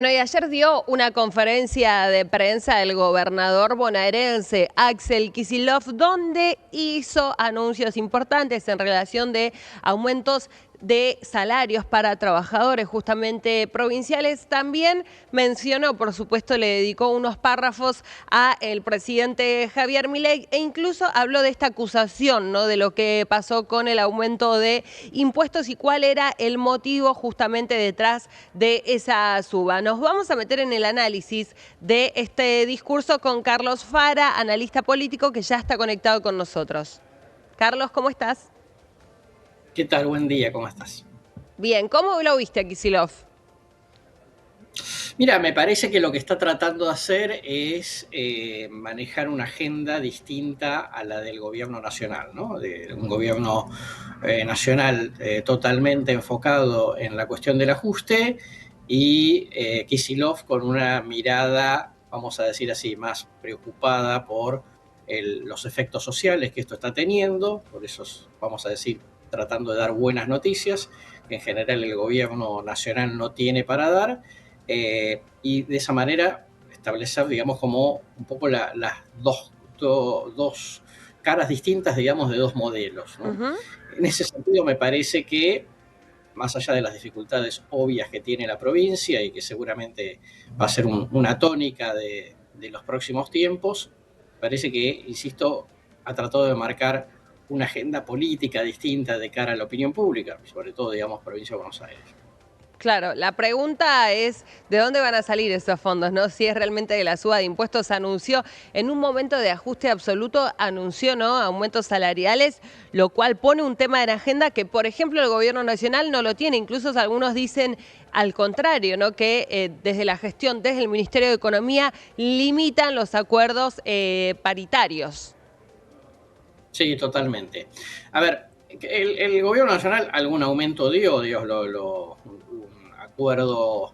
Bueno, y ayer dio una conferencia de prensa el gobernador bonaerense Axel Kicillof, donde hizo anuncios importantes en relación de aumentos de salarios para trabajadores justamente provinciales. También mencionó, por supuesto, le dedicó unos párrafos a el presidente Javier Milei e incluso habló de esta acusación, ¿no?, de lo que pasó con el aumento de impuestos y cuál era el motivo justamente detrás de esa suba. Nos vamos a meter en el análisis de este discurso con Carlos Fara, analista político que ya está conectado con nosotros. Carlos, ¿cómo estás? ¿Qué tal? Buen día, ¿cómo estás? Bien, ¿cómo lo viste a Kicillof? Mira, me parece que lo que está tratando de hacer es manejar una agenda distinta a la del gobierno nacional, ¿no? De un gobierno nacional totalmente enfocado en la cuestión del ajuste y Kicillof con una mirada, vamos a decir así, más preocupada por los efectos sociales que esto está teniendo, por eso vamos a decir, tratando de dar buenas noticias, que en general el gobierno nacional no tiene para dar, y de esa manera establecer, digamos, como un poco las dos caras distintas, digamos, de dos modelos, ¿no? En ese sentido, me parece que, más allá de las dificultades obvias que tiene la provincia y que seguramente va a ser una tónica de los próximos tiempos, parece que, insisto, ha tratado de marcar una agenda política distinta de cara a la opinión pública, sobre todo, digamos, provincia de Buenos Aires. Claro, la pregunta es de dónde van a salir esos fondos, ¿no? Si es realmente de la suba de impuestos. Anunció en un momento de ajuste absoluto, anunció, ¿no?, aumentos salariales, lo cual pone un tema en agenda que, por ejemplo, el gobierno nacional no lo tiene. Incluso algunos dicen al contrario, ¿no?, que desde la gestión, desde el Ministerio de Economía, limitan los acuerdos paritarios. Sí, totalmente. A ver, el gobierno nacional algún aumento dio, Dios, un acuerdo,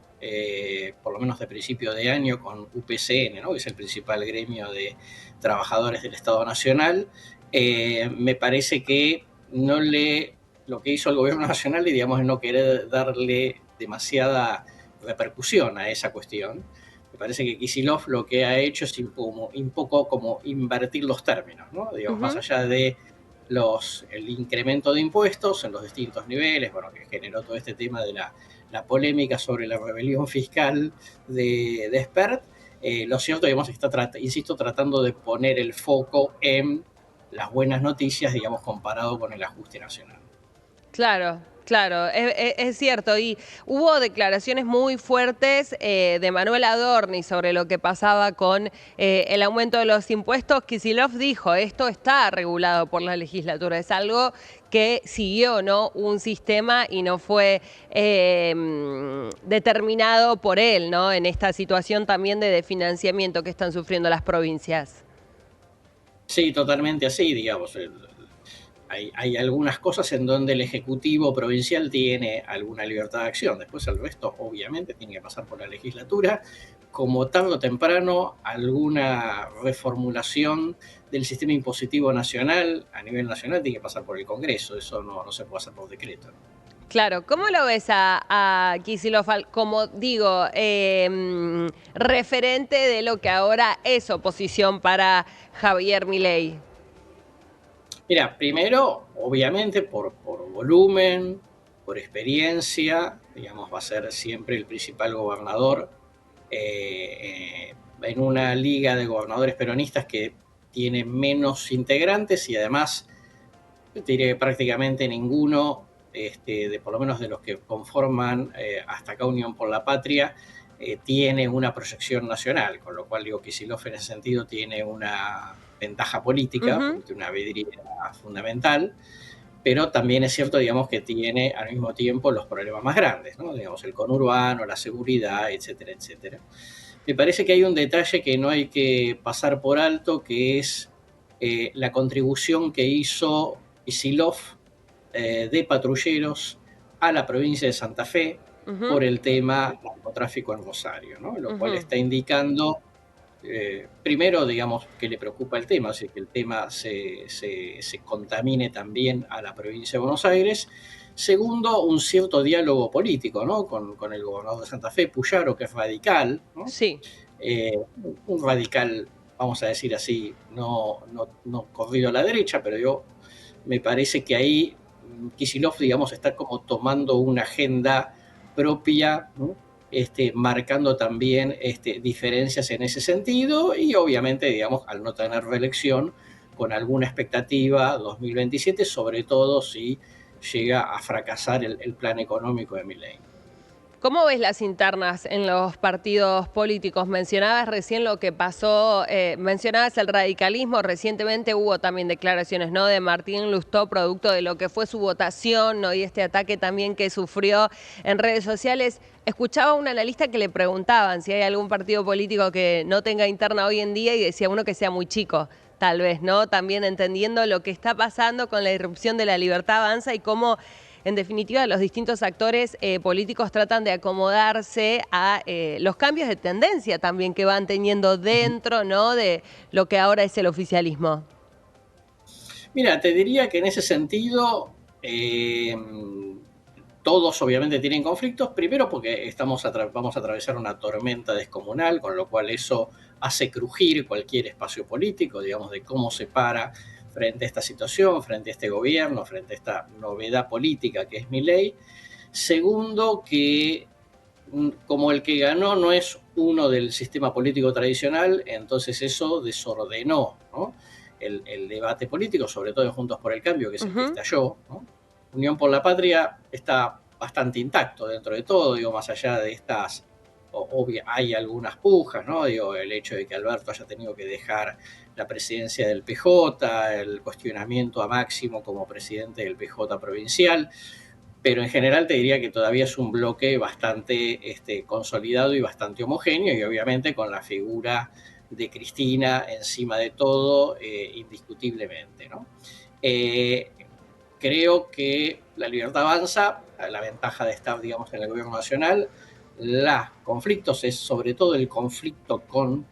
por lo menos de principio de año, con UPCN, ¿no?, que es el principal gremio de trabajadores del Estado Nacional. Me parece que lo que hizo el gobierno nacional, digamos, es no querer darle demasiada repercusión a esa cuestión. Me parece que Kicillof lo que ha hecho es un poco como invertir los términos, ¿no? Digamos, más allá de el incremento de impuestos en los distintos niveles, bueno, que generó todo este tema de la polémica sobre la rebelión fiscal de Spert, lo cierto, digamos, insisto, tratando de poner el foco en las buenas noticias, digamos, comparado con el ajuste nacional. Claro, claro, es cierto. Y hubo declaraciones muy fuertes de Manuel Adorni sobre lo que pasaba con el aumento de los impuestos. Kicillof dijo, esto está regulado por la legislatura, es algo que siguió, ¿no?, un sistema y no fue determinado por él, ¿no?, en esta situación también de financiamiento que están sufriendo las provincias. Sí, totalmente así, digamos. Hay algunas cosas en donde el Ejecutivo provincial tiene alguna libertad de acción. Después el resto, obviamente, tiene que pasar por la legislatura. Como tarde o temprano, alguna reformulación del sistema impositivo nacional, a nivel nacional, tiene que pasar por el Congreso. Eso no se puede hacer por decreto. Claro, ¿cómo lo ves a Kicillof como, digo, referente de lo que ahora es oposición para Javier Milei? Mira, primero, obviamente, por volumen, por experiencia, digamos, va a ser siempre el principal gobernador en una liga de gobernadores peronistas que tiene menos integrantes y además, te diré que prácticamente ninguno, de por lo menos de los que conforman hasta acá Unión por la Patria, tiene una proyección nacional, con lo cual digo que Kicillof en ese sentido tiene una ventaja política, Ujú. porque tiene una vidriera fundamental, pero también es cierto, digamos, que tiene al mismo tiempo los problemas más grandes, ¿no? Digamos, el conurbano, la seguridad, etcétera, etcétera. Me parece que hay un detalle que no hay que pasar por alto, que es la contribución que hizo Kicillof de patrulleros a la provincia de Santa Fe Ujú, por el tema narcotráfico en Rosario, ¿no? Lo cual ujú. está indicando, primero, digamos, que le preocupa el tema, así que el tema se contamine también a la provincia de Buenos Aires, Segundo, un cierto diálogo político, ¿no? Con el gobernador de Santa Fe, Puyaro, que es radical, ¿no? Sí. Un radical, vamos a decir así, no corrido a la derecha, pero me parece que ahí Kicillof, digamos, está como tomando una agenda propia, ¿no? Marcando también diferencias en ese sentido y obviamente, digamos, al no tener reelección, con alguna expectativa 2027, sobre todo si llega a fracasar el plan económico de Milei. ¿Cómo ves las internas en los partidos políticos? Mencionabas recién lo que pasó, mencionabas el radicalismo, recientemente hubo también declaraciones, ¿no?, de Martín Lustó, producto de lo que fue su votación, ¿no?, y este ataque también que sufrió en redes sociales. Escuchaba a un analista que le preguntaban si hay algún partido político que no tenga interna hoy en día y decía uno que sea muy chico, tal vez, ¿no? También entendiendo lo que está pasando con la irrupción de la Libertad Avanza y cómo, en definitiva, los distintos actores políticos tratan de acomodarse a los cambios de tendencia también que van teniendo dentro, ¿no?, de lo que ahora es el oficialismo. Mira, te diría que en ese sentido todos obviamente tienen conflictos, primero porque vamos a atravesar una tormenta descomunal, con lo cual eso hace crujir cualquier espacio político, digamos, de cómo se para frente a esta situación, frente a este gobierno, frente a esta novedad política que es Milei. Segundo, que como el que ganó no es uno del sistema político tradicional, entonces eso desordenó, ¿no?, el debate político, sobre todo en Juntos por el Cambio, que es el que estalló, ¿no? Unión por la Patria está bastante intacto dentro de todo, digo, más allá de estas, hay algunas pujas, ¿no? Digo, el hecho de que Alberto haya tenido que dejar la presidencia del PJ, el cuestionamiento a Máximo como presidente del PJ provincial, pero en general te diría que todavía es un bloque bastante consolidado y bastante homogéneo, y obviamente con la figura de Cristina encima de todo, indiscutiblemente, ¿no? Creo que la Libertad Avanza, la ventaja de estar, digamos, en el gobierno nacional, los conflictos es sobre todo el conflicto con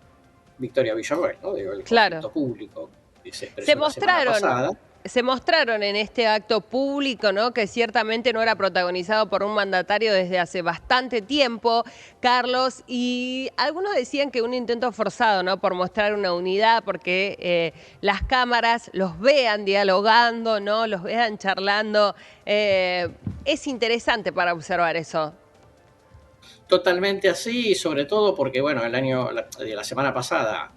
Victoria Villarroel, ¿no? Digo, el conflicto público que se expresó la semana pasada. Se mostraron en este acto público, ¿no?, que ciertamente no era protagonizado por un mandatario desde hace bastante tiempo, Carlos, y algunos decían que un intento forzado, ¿no?, por mostrar una unidad, porque las cámaras los vean dialogando, ¿no?, los vean charlando. Es interesante para observar eso. Totalmente así, y sobre todo porque, bueno, la semana pasada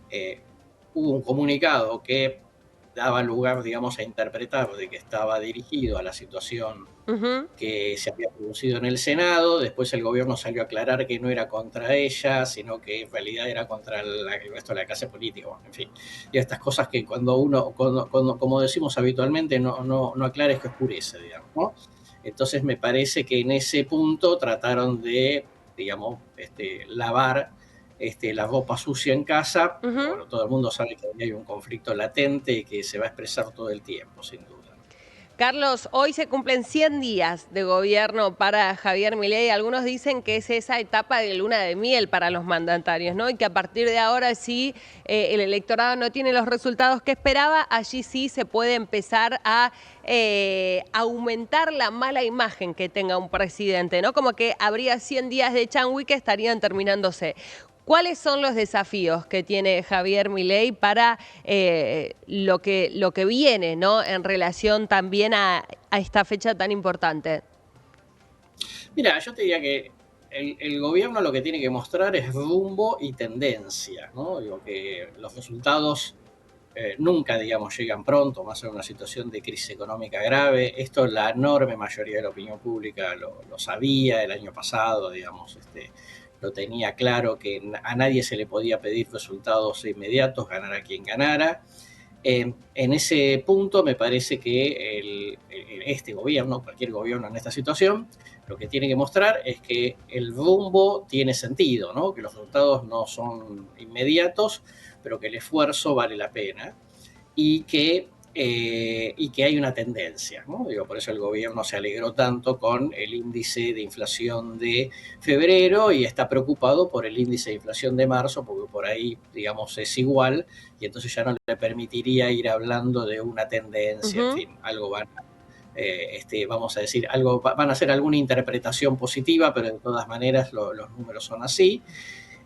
hubo un comunicado que daba lugar, digamos, a interpretar de que estaba dirigido a la situación que se había producido en el Senado. Después el gobierno salió a aclarar que no era contra ella, sino que en realidad era contra el resto de la clase política. Bueno, en fin, y estas cosas que cuando uno, como decimos habitualmente, no aclara es que oscurece, digamos, ¿no? Entonces me parece que en ese punto trataron de, digamos, lavar la ropa sucia en casa. Bueno, todo el mundo sabe que hay un conflicto latente y que se va a expresar todo el tiempo, sin duda. Carlos, hoy se cumplen 100 días de gobierno para Javier Milei. Algunos dicen que es esa etapa de luna de miel para los mandatarios, ¿no? Y que a partir de ahora, si el electorado no tiene los resultados que esperaba, allí sí se puede empezar a aumentar la mala imagen que tenga un presidente, ¿no? Como que habría 100 días de changüí que estarían terminándose. ¿Cuáles son los desafíos que tiene Javier Milei para lo que viene, ¿no?, en relación también a esta fecha tan importante? Mira, yo te diría que el gobierno lo que tiene que mostrar es rumbo y tendencia, ¿no? Digo que los resultados nunca, digamos, llegan pronto, más en una situación de crisis económica grave. Esto la enorme mayoría de la opinión pública lo sabía el año pasado, digamos, lo tenía claro que a nadie se le podía pedir resultados inmediatos, ganara quien ganara. En ese punto me parece que este gobierno, cualquier gobierno en esta situación, lo que tiene que mostrar es que el rumbo tiene sentido, ¿no?, que los resultados no son inmediatos, pero que el esfuerzo vale la pena y que hay una tendencia, ¿no? Digo, por eso el gobierno se alegró tanto con el índice de inflación de febrero y está preocupado por el índice de inflación de marzo, porque por ahí, digamos, es igual, y entonces ya no le permitiría ir hablando de una tendencia, en fin, algo van vamos a decir, van a hacer alguna interpretación positiva, pero de todas maneras los números son así.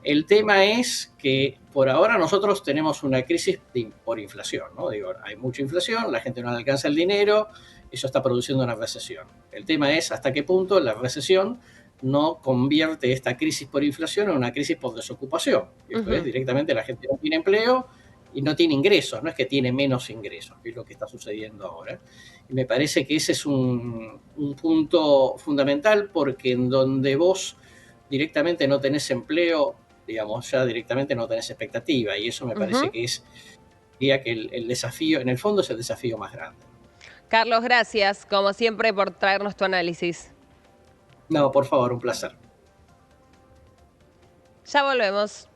El tema es que por ahora nosotros tenemos una crisis por inflación, ¿no? Digo, hay mucha inflación, la gente no le alcanza el dinero, eso está produciendo una recesión. El tema es hasta qué punto la recesión no convierte esta crisis por inflación en una crisis por desocupación. Esto es, directamente la gente no tiene empleo y no tiene ingresos, no es que tiene menos ingresos, que es lo que está sucediendo ahora. Y me parece que ese es un punto fundamental, porque en donde vos directamente no tenés empleo, digamos, ya directamente no tenés expectativa, y eso me parece que es, diría que el desafío, en el fondo es el desafío más grande. Carlos, gracias, como siempre, por traernos tu análisis. No, por favor, un placer. Ya volvemos.